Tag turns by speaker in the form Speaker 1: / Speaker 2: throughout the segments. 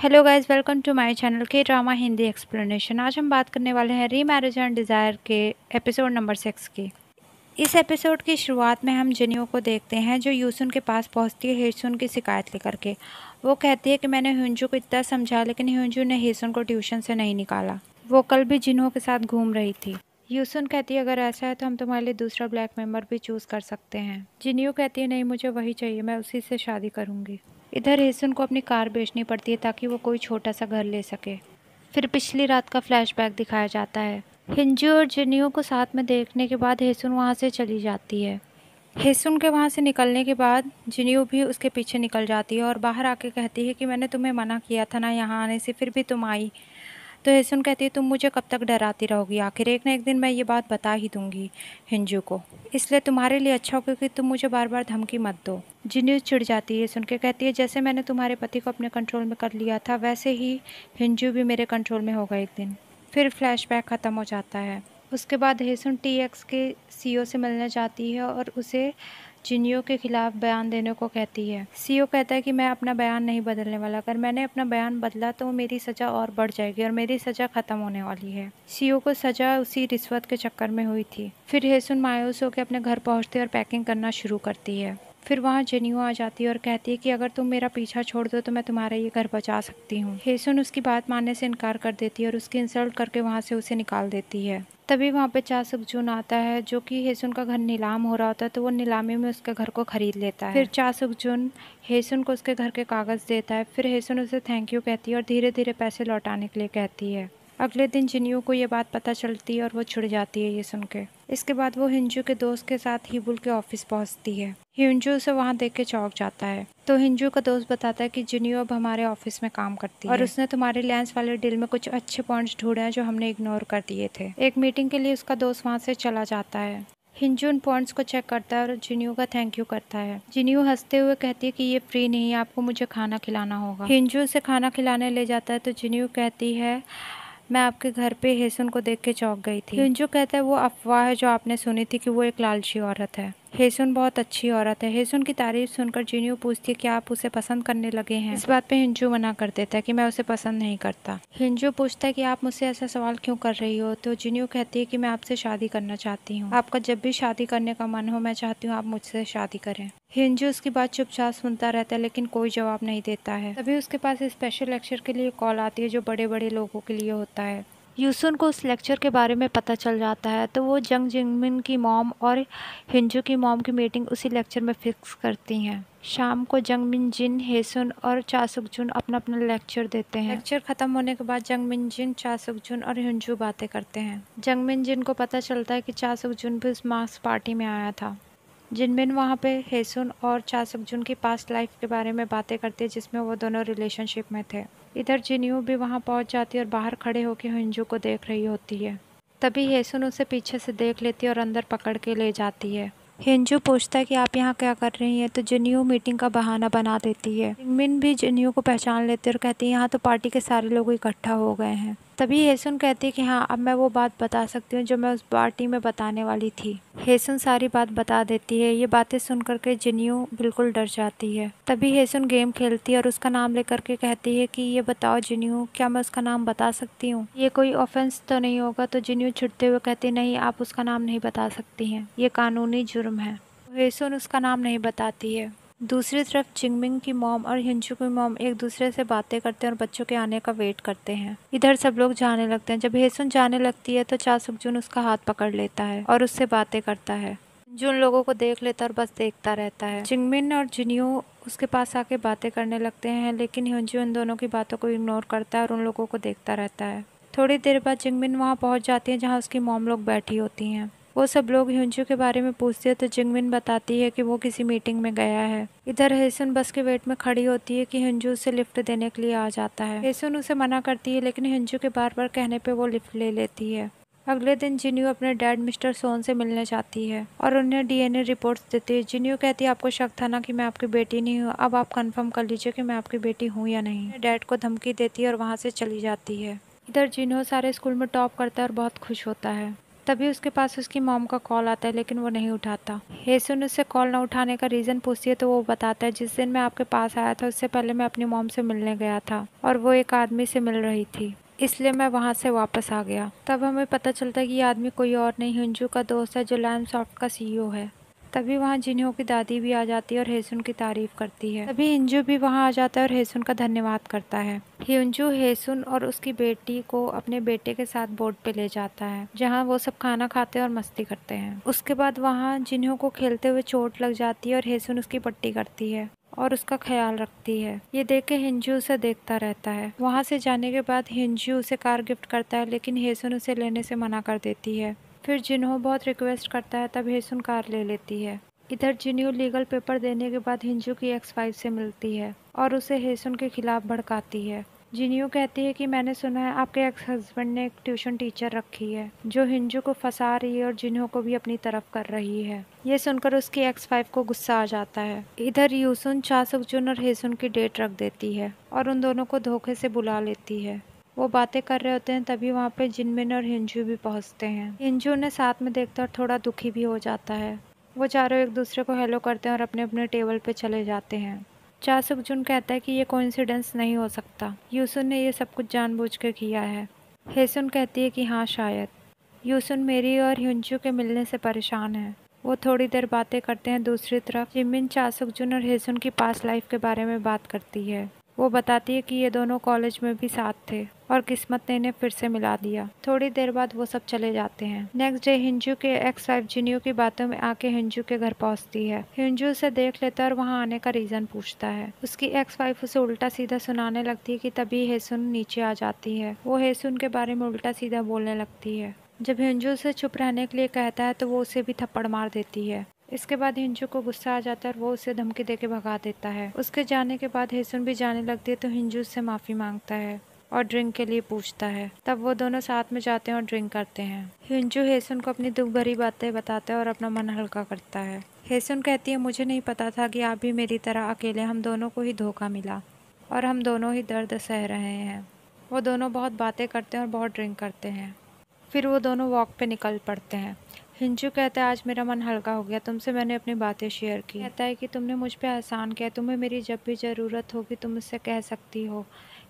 Speaker 1: Hello guys, welcome to my channel के drama Hindi explanation. आज हम बात करने वाले हैं रीमैरिज एंड डिज़ायर के एपिसोड नंबर 6 की। इस एपिसोड की शुरुआत में हम जिन्यो को देखते हैं जो यूसुन के पास पहुंचती है हेसुन की शिकायत लेकर के। वो कहती है कि मैंने ह्यूंजू को इतना समझाया लेकिन ह्यूंजू ने हेसुन को ट्यूशन से नहीं निकाला। वो कल भी जिन्हो के साथ घूम रही थी। यूसुन कहती है अगर ऐसा है तो हम तुम्हारे लिए दूसरा ब्लैक मेंबर भी चूज़ कर सकते हैं। जिन्यो कहती है नहीं, मुझे वही चाहिए, मैं उसी से शादी करूँगी। इधर हेसुन को अपनी कार बेचनी पड़ती है ताकि वो कोई छोटा सा घर ले सके। फिर पिछली रात का फ्लैशबैक दिखाया जाता है। हिंजू और जिन्यो को साथ में देखने के बाद हेसुन वहाँ से चली जाती है। हेसुन के वहाँ से निकलने के बाद जिन्यो भी उसके पीछे निकल जाती है और बाहर आके कहती है कि मैंने तुम्हें मना किया था ना यहाँ आने से, फिर भी तुम आई। तो हेसुन कहती है तुम मुझे कब तक डराती रहोगी, आखिर एक ना एक दिन मैं ये बात बता ही दूंगी हिंजू को, इसलिए तुम्हारे लिए अच्छा होगा कि तुम मुझे बार बार धमकी मत दो। जिन्यू चिढ़ जाती है सुन के, कहती है जैसे मैंने तुम्हारे पति को अपने कंट्रोल में कर लिया था वैसे ही हिंजू भी मेरे कंट्रोल में होगा एक दिन। फिर फ्लैशबैक ख़त्म हो जाता है। उसके बाद हेसुन TX के CEO से मिलने जाती है और उसे जिन्यो के खिलाफ बयान देने को कहती है। CEO कहता है कि मैं अपना बयान नहीं बदलने वाला, अगर मैंने अपना बयान बदला तो मेरी सज़ा और बढ़ जाएगी और मेरी सज़ा ख़त्म होने वाली है। CEO को सज़ा उसी रिश्वत के चक्कर में हुई थी। फिर हेसुन मायूस होकर अपने घर पहुंचती है और पैकिंग करना शुरू करती है। फिर वहाँ जिन्यो आ जाती है और कहती है कि अगर तुम मेरा पीछा छोड़ दो तो मैं तुम्हारा ये घर बचा सकती हूँ। हेसुन उसकी बात मानने से इनकार कर देती है और उसकी इंसल्ट करके वहाँ से उसे निकाल देती है। तभी वहाँ पे चा सुक जुन आता है जो कि हेसुन का घर नीलाम हो रहा होता है, तो वो नीलामी में उसके घर को खरीद लेता है। फिर चा सुक जुन हेसुन को उसके घर के कागज़ देता है। फिर हेसुन उसे थैंक यू कहती है और धीरे धीरे पैसे लौटाने के लिए कहती है। अगले दिन जिन्यो को ये बात पता चलती है और वो छिड़ जाती है ये सुन के। इसके बाद वो हिंजू के दोस्त के साथ हिबुल के ऑफिस पहुंचती है। हिंजू उसे वहां देख के चौंक जाता है। तो हिंजू का दोस्त बताता है कि जिन्यो अब हमारे ऑफिस में काम करती है और उसने तुम्हारे लेंस वाले डील में कुछ अच्छे पॉइंट्स ढूंढे हैं जो हमने इग्नोर कर दिए थे। एक मीटिंग के लिए उसका दोस्त वहाँ से चला जाता है। हिंजू उन पॉइंट्स को चेक करता है और जिन्यो का थैंक यू करता है। जिन्यो हंसते हुए कहती है कि ये फ्री नहीं है, आपको मुझे खाना खिलाना होगा। हिंजू उसे खाना खिलाने ले जाता है तो जिन्यो कहती है मैं आपके घर पे हेसुन को देख के चौंक गई थी। हिंजू कहता है वो अफवाह है जो आपने सुनी थी कि वो एक लालची औरत है। हेसुन बहुत अच्छी औरत है। हेसुन की तारीफ सुनकर जिन्यू पूछती है कि आप उसे पसंद करने लगे हैं। इस बात पे हिंजू मना कर देता है कि मैं उसे पसंद नहीं करता। हिंजू पूछता है कि आप मुझसे ऐसा सवाल क्यों कर रही हो, तो जिन्यू कहती है कि मैं आपसे शादी करना चाहती हूँ। आपका जब भी शादी करने का मन हो मैं चाहती हूँ आप मुझसे शादी करें। हिंजू उसकी बात चुपचाप सुनता रहता है लेकिन कोई जवाब नहीं देता है। तभी उसके पास स्पेशल लेक्चर के लिए कॉल आती है जो बड़े बड़े लोगों के लिए होता है। यूसुन को उस लेक्चर के बारे में पता चल जाता है तो वो जंग जिंगमिन की मॉम और हिंजू की मॉम की मीटिंग उसी लेक्चर में फिक्स करती हैं। शाम को जंगमिन जिन, हेसुन और चासुक जुन अपना अपना लेक्चर देते हैं। लेक्चर खत्म होने के बाद जंगमिन जिन, चासुक जुन और हिंजू बातें करते हैं। जंगमिन जिन को पता चलता है कि चासुक जुन भी उस मार्क्स पार्टी में आया था। जिनमिन वहाँ पे हेसुन और चासुक जुन की पास्ट लाइफ के बारे में बातें करती है जिसमें वो दोनों रिलेशनशिप में थे। इधर जिन्यू भी वहाँ पहुँच जाती है और बाहर खड़े होकर हिंजू को देख रही होती है। तभी हेसुन उसे पीछे से देख लेती है और अंदर पकड़ के ले जाती है। हिंजू पूछता है कि आप यहाँ क्या कर रही हैं, तो जिन्यू मीटिंग का बहाना बना देती है। जिंगमिन भी जिन्यू को पहचान लेती है और कहती है यहाँ तो पार्टी के सारे लोग इकट्ठा हो गए हैं। तभी हेसुन कहती है कि हाँ अब मैं वो बात बता सकती हूँ जो मैं उस पार्टी में बताने वाली थी। हेसुन सारी बात बता देती है। ये बातें सुन करके जिन्यू बिल्कुल डर जाती है। तभी हेसुन गेम खेलती है और उसका नाम लेकर के कहती है कि ये बताओ जिन्यू, क्या मैं उसका नाम बता सकती हूँ, ये कोई ऑफेंस तो नहीं होगा। तो जिन्यू छिड़ते हुए कहती नहीं, आप उसका नाम नहीं बता सकती हैं, ये कानूनी जुर्म है। हेसुन उसका नाम नहीं बताती है। दूसरी तरफ जिंगमिंग की मॉम और हिंजू की मॉम एक दूसरे से बातें करते हैं और बच्चों के आने का वेट करते हैं। इधर सब लोग जाने लगते हैं। जब हेसुन जाने लगती है तो चासुक जुन उसका हाथ पकड़ लेता है और उससे बातें करता है। जो उन लोगों को देख लेता है और बस देखता रहता है। जिंगमिन और जिन्यू उसके पास आके बातें करने लगते हैं लेकिन हिंजू इन दोनों की बातों को इग्नोर करता है और उन लोगों को देखता रहता है। थोड़ी देर बाद जिंगमिन वहाँ पहुँच जाती है जहाँ उसकी मॉम लोग बैठी होती हैं। वो सब लोग हिंजू के बारे में पूछते हैं तो जिंगमिन बताती है कि वो किसी मीटिंग में गया है। इधर हेसुन बस के वेट में खड़ी होती है कि हिंजू उसे लिफ्ट देने के लिए आ जाता है। हेसुन उसे मना करती है लेकिन हिंजू के बार बार कहने पे वो लिफ्ट ले लेती है। अगले दिन जिन्यू अपने डैड मिस्टर सोन से मिलने जाती है और उन्हें DNA रिपोर्ट्स देती है। जिन्यू कहती है आपको शक था ना कि मैं आपकी बेटी नहीं हूँ, अब आप कंफर्म कर लीजिए कि मैं आपकी बेटी हूँ या नहीं। डैड को धमकी देती है और वहाँ से चली जाती है। इधर जिन्हो सारे स्कूल में टॉप करता है और बहुत खुश होता है। तभी उसके पास उसकी मॉम का कॉल आता है, लेकिन वो नहीं उठाता। हेसुन उससे कॉल न उठाने का रीज़न पूछती है तो वो बताता है, जिस दिन मैं आपके पास आया था उससे पहले मैं अपनी मॉम से मिलने गया था और वो एक आदमी से मिल रही थी, इसलिए मैं वहाँ से वापस आ गया। तब हमें पता चलता है कि ये आदमी कोई और नहीं, हिंजू का दोस्त है जो लैंडसॉफ्ट का CEO है। तभी वहाँ जिन्हों की दादी भी आ जाती है और हेसुन की तारीफ करती है। तभी हिंजू भी वहाँ आ जाता है और हेसुन का धन्यवाद करता है। हिंजू हेसुन और उसकी बेटी को अपने बेटे के साथ बोट पे ले जाता है, जहाँ वो सब खाना खाते हैं और मस्ती करते हैं। उसके बाद वहाँ जिन्हों को खेलते हुए चोट लग जाती है और हेसुन उसकी पट्टी करती है और उसका ख्याल रखती है। ये देख के हिंजू उसे देखता रहता है। वहाँ से जाने के बाद हिंजू उसे कार गिफ्ट करता है, लेकिन हेसुन उसे लेने से मना कर देती है। फिर जिन्हों बहुत रिक्वेस्ट करता है, तब हेसुन कार ले लेती है। इधर जिन्हों लीगल पेपर देने के बाद हिंजू की एक्स-वाइफ से मिलती है और उसे हेसुन के खिलाफ भड़काती है। जिन्हों कहती है कि मैंने सुना है आपके एक्स हस्बैंड ने एक ट्यूशन टीचर रखी है जो हिंजू को फंसा रही है और जिन्हों को भी अपनी तरफ कर रही है। ये सुनकर उसकी एक्स-वाइफ को गुस्सा आ जाता है। इधर यूसुन चा सुकजुन और हेसुन की डेट रख देती है और उन दोनों को धोखे से बुला लेती है। वो बातें कर रहे होते हैं, तभी वहाँ पे जिनमिन और हिंजू भी पहुँचते हैं। हिंजू उन्हें साथ में देखता और थोड़ा दुखी भी हो जाता है। वो चारों एक दूसरे को हेलो करते हैं और अपने अपने टेबल पे चले जाते हैं। चा सुकजुन कहता है कि ये कोइंसिडेंस नहीं हो सकता, यूसुन ने ये सब कुछ जानबूझ के किया है। हेसुन कहती है कि हाँ शायद। यूसुन मेरी और हिंजू के मिलने से परेशान है। वो थोड़ी देर बातें करते हैं। दूसरी तरफ जिमिन चा सुकजुन और हेसुन की पास्ट लाइफ के बारे में बात करती है। वो बताती है कि ये दोनों कॉलेज में भी साथ थे और किस्मत ने इन्हें फिर से मिला दिया। थोड़ी देर बाद वो सब चले जाते हैं। नेक्स्ट डे हिंजू के एक्स वाइफ जिन्यू की बातों में आके हिंजू के घर पहुंचती है। हिंजू उसे देख लेता है और वहां आने का रीजन पूछता है। उसकी एक्स वाइफ उसे उल्टा सीधा सुनाने लगती है कि तभी हेसुन नीचे आ जाती है। वो हेसुन के बारे में उल्टा सीधा बोलने लगती है। जब हिंजू उसे चुप रहने के लिए कहता है तो वो उसे भी थप्पड़ मार देती है। इसके बाद हिंजू को गुस्सा आ जाता है और वो उसे धमकी देके भगा देता है। उसके जाने के बाद हेसुन भी जाने लगती है तो हिंजू उससे माफी मांगता है और ड्रिंक के लिए पूछता है। तब वो दोनों साथ में जाते हैं और ड्रिंक करते हैं। हिंजू हेसुन को अपनी दुख भरी बातें बताता है और अपना मन हल्का करता है। हेसुन कहती है, मुझे नहीं पता था कि आप भी मेरी तरह अकेले, हम दोनों को ही धोखा मिला और हम दोनों ही दर्द सह रहे हैं। वो दोनों बहुत बातें करते हैं और बहुत ड्रिंक करते हैं। फिर वो दोनों वॉक पे निकल पड़ते हैं। हिंजू कहता है, आज मेरा मन हल्का हो गया, तुमसे मैंने अपनी बातें शेयर की। कहता है कि तुमने मुझ पे एहसान किया, तुम्हें मेरी जब भी ज़रूरत होगी तुम मुझसे कह सकती हो।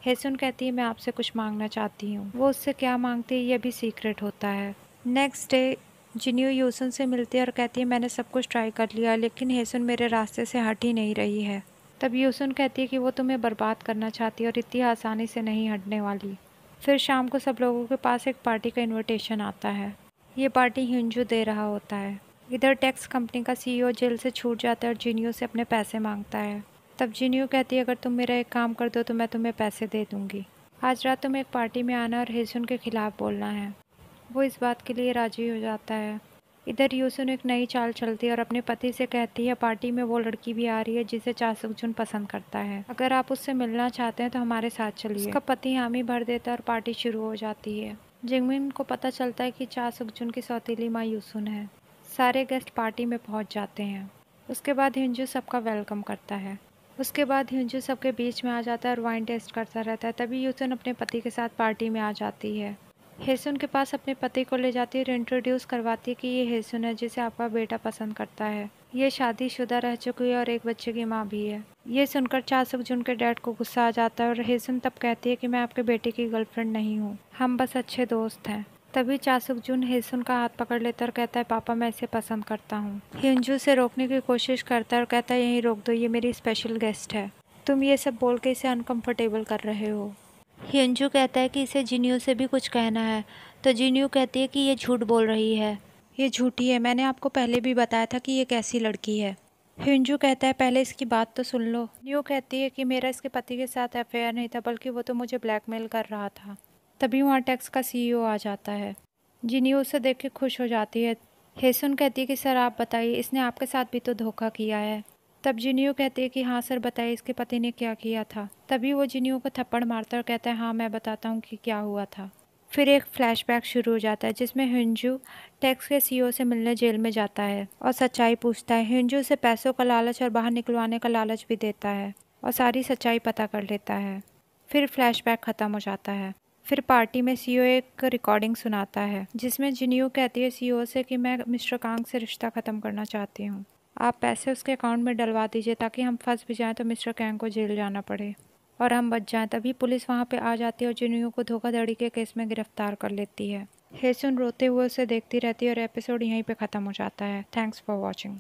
Speaker 1: हेसुन कहती है, मैं आपसे कुछ मांगना चाहती हूँ। वो उससे क्या मांगती है ये भी सीक्रेट होता है। नेक्स्ट डे जिन्यू यूसुन से मिलती है और कहती है, मैंने सब कुछ ट्राई कर लिया लेकिन हेसुन मेरे रास्ते से हट ही नहीं रही है। तब यूसुन कहती है कि वो तुम्हें बर्बाद करना चाहती है और इतनी आसानी से नहीं हटने वाली। फिर शाम को सब लोगों के पास एक पार्टी का इनविटेशन आता है। ये पार्टी हिंजू दे रहा होता है। इधर टैक्स कंपनी का CEO जेल से छूट जाता है और जिन्यू से अपने पैसे मांगता है। तब जिन्यू कहती है, अगर तुम मेरा एक काम कर दो तो मैं तुम्हें पैसे दे दूंगी। आज रात तुम्हें एक पार्टी में आना और हेसुन के खिलाफ बोलना है। वो इस बात के लिए राजी हो जाता है। इधर यूसुन एक नई चाल चलती है और अपने पति से कहती है, पार्टी में वो लड़की भी आ रही है जिसे चा सुकजुन पसंद करता है, अगर आप उससे मिलना चाहते हैं तो हमारे साथ चलिए। उसका पति हामी भर देता है और पार्टी शुरू हो जाती है। जिंगमिन को पता चलता है कि चा सुकजुन की सौतेली माँ यूसुन है। सारे गेस्ट पार्टी में पहुंच जाते हैं। उसके बाद हिंजू सबका वेलकम करता है। उसके बाद हिंजू सबके बीच में आ जाता है और वाइन टेस्ट करता रहता है। तभी यूसुन अपने पति के साथ पार्टी में आ जाती है। हेसुन के पास अपने पति को ले जाती है और इंट्रोड्यूस करवाती है कि ये हेसुन है जिसे आपका बेटा पसंद करता है। ये शादीशुदा रह चुकी है और एक बच्चे की माँ भी है। ये सुनकर चा सुकजुन के डैड को गुस्सा आ जाता है और हेसुन तब कहती है कि मैं आपके बेटे की गर्लफ्रेंड नहीं हूँ, हम बस अच्छे दोस्त हैं। तभी चा सुकजुन हेसुन का हाथ पकड़ लेता है और कहता है, पापा मैं इसे पसंद करता हूँ। हिंजू से रोकने की कोशिश करता है और कहता है, यहीं रोक दो, ये मेरी स्पेशल गेस्ट है, तुम ये सब बोल के इसे अनकंफर्टेबल कर रहे हो। हिंजू कहता है कि इसे जिन्यू से भी कुछ कहना है। तो जिन्यू कहती है कि ये झूठ बोल रही है, ये झूठी है, मैंने आपको पहले भी बताया था कि ये कैसी लड़की है। हिंजू कहता है, पहले इसकी बात तो सुन लो। जिन्यू कहती है कि मेरा इसके पति के साथ अफेयर नहीं था, बल्कि वो तो मुझे ब्लैकमेल कर रहा था। तभी वहाँ टैक्स का CEO आ जाता है। जिन्यू उसे देख के खुश हो जाती है। हेसुन कहती है कि सर आप बताइए, इसने आपके साथ भी तो धोखा किया है। तब जिन्यू कहती है कि हाँ सर बताइए, इसके पति ने क्या किया था। तभी वो जिन्यू को थप्पड़ मारता है और कहता है, हाँ मैं बताता हूँ कि क्या हुआ था। फिर एक फ्लैशबैक शुरू हो जाता है जिसमें हिंजू टैक्स के CEO से मिलने जेल में जाता है और सच्चाई पूछता है। हिंजू उसे पैसों का लालच और बाहर निकलवाने का लालच भी देता है और सारी सच्चाई पता कर लेता है। फिर फ्लैशबैक ख़त्म हो जाता है। फिर पार्टी में सीईओ एक रिकॉर्डिंग सुनाता है जिसमें जिन्यू कहती है सीईओ से कि मैं मिस्टर कांग से रिश्ता ख़त्म करना चाहती हूँ, आप पैसे उसके अकाउंट में डलवा दीजिए ताकि हम फंस भी जाएं तो मिस्टर कांग को जेल जाना पड़े और हम बच जाएं। तभी पुलिस वहाँ पे आ जाती है और जिन्यू को धोखाधड़ी के केस में गिरफ्तार कर लेती है। हेसुन रोते हुए उसे देखती रहती है और एपिसोड यहीं पे ख़त्म हो जाता है। Thanks for watching.